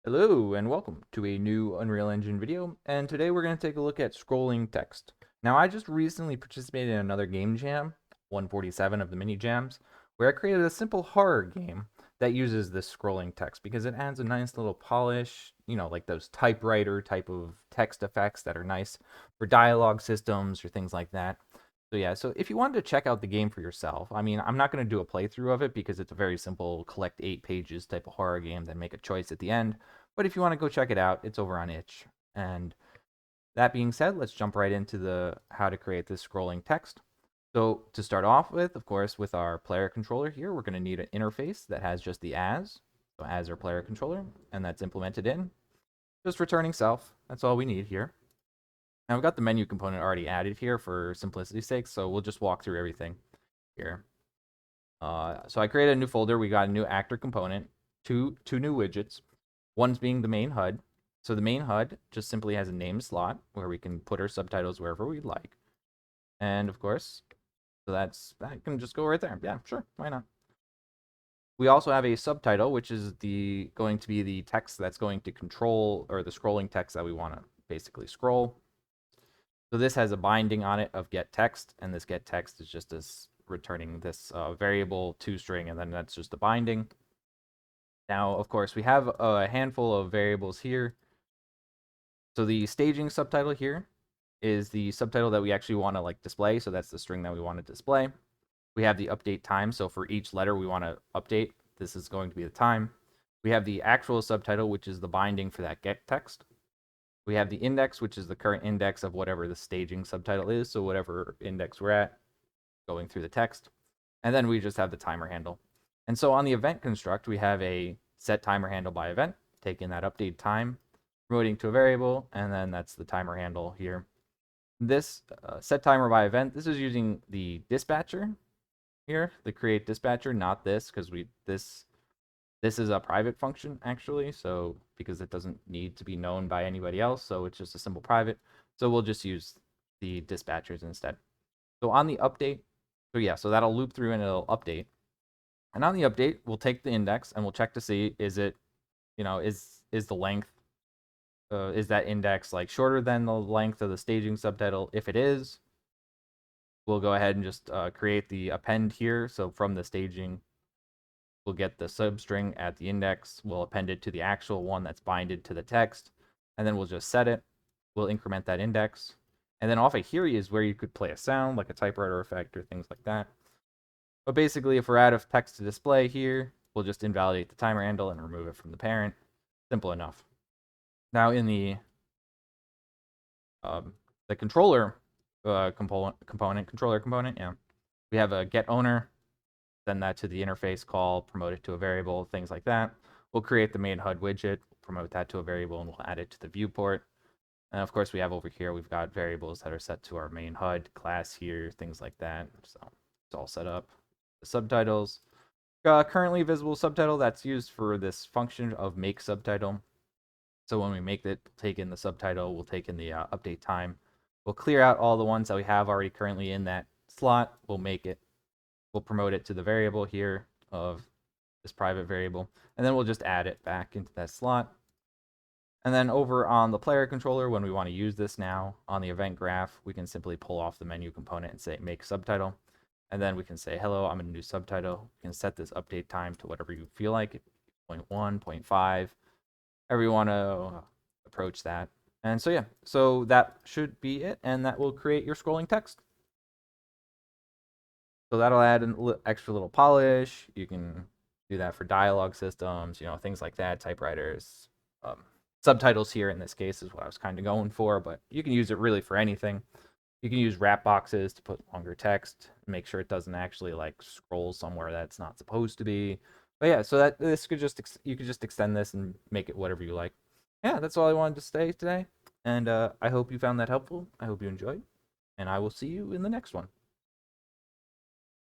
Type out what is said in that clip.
Hello and welcome to a new Unreal Engine video, and today we're going to take a look at scrolling text. Now I just recently participated in another game jam, 147 of the mini jams, where I created a simple horror game that uses this scrolling text because it adds a nice little polish, like those typewriter type of text effects that are nice for dialogue systems or things like that. So if you wanted to check out the game for yourself, I mean, I'm not going to do a playthrough of it because it's a very simple collect 8 pages type of horror game, then make a choice at the end. But if you want to go check it out, it's over on itch. And that being said, let's jump right into the how to create this scrolling text. So to start off with, of course, with our player controller here, we're going to need an interface that has just the as, so as our player controller, and that's implemented in. Just returning self, that's all we need here. Now we've got the menu component already added here for simplicity's sake, so we'll just walk through everything here. So I created a new folder. We got a new actor component, two new widgets. One's being the main HUD. So the main HUD just simply has a name slot where we can put our subtitles wherever we'd like. And of course, so that can just go right there. Yeah, sure, why not? We also have a subtitle, which is going to be the text that's going to control, or the scrolling text that we want to basically scroll. So this has a binding on it of get text, and this get text is just as returning this variable toString, and then that's just the binding. Now, of course, we have a handful of variables here. So the staging subtitle here is the subtitle that we actually want to display. So that's the string that we want to display. We have the update time. So for each letter we want to update, this is going to be the time. We have the actual subtitle, which is the binding for that get text. We have the index, which is the current index of whatever the staging subtitle is. So whatever index we're at, going through the text. And then we just have the timer handle. And so on the event construct, we have a set timer handle by event, taking that update time, promoting to a variable, and then that's the timer handle here. This set timer by event, this is using the dispatcher here, the create dispatcher, not this, because this is a private function actually, so because it doesn't need to be known by anybody else, so it's just a simple private. So we'll just use the dispatchers instead. So on the update, so that'll loop through and it'll update. And on the update, we'll take the index and we'll check to see is it, is the length, is that index shorter than the length of the staging subtitle? If it is, we'll go ahead and just create the append here. So from the staging, we'll get the substring at the index. We'll append it to the actual one that's binded to the text, and then we'll just set it. We'll increment that index. And then off of here is where you could play a sound, like a typewriter effect or things like that. But basically, if we're out of text to display here, we'll just invalidate the timer handle and remove it from the parent. Simple enough. Now in the controller controller component, we have a get owner, send that to the interface call, promote it to a variable, things like that. We'll create the main HUD widget, promote that to a variable, and we'll add it to the viewport. And of course, we have over here, we've got variables that are set to our main HUD class here, things like that. So it's all set up. The subtitles, currently visible subtitle, that's used for this function of make subtitle. So when we make it, take in the subtitle, we'll take in the update time. We'll clear out all the ones that we have already currently in that slot. We'll promote it to the variable here of this private variable, and then we'll just add it back into that slot. And then over on the player controller, when we want to use this now on the event graph, we can simply pull off the menu component and say make subtitle. And then we can say, hello, I'm in a new subtitle. You can set this update time to whatever you feel like, 0.1, 0.5, however you want to approach that. And so that should be it, and that will create your scrolling text. So that'll add an extra little polish. You can do that for dialogue systems, things like that, typewriters. Subtitles here in this case is what I was kind of going for, but you can use it really for anything. You can use wrap boxes to put longer text, make sure it doesn't actually scroll somewhere that's not supposed to be. But yeah, so that you could just extend this and make it whatever you like. Yeah, that's all I wanted to say today, and I hope you found that helpful. I hope you enjoyed, and I will see you in the next one.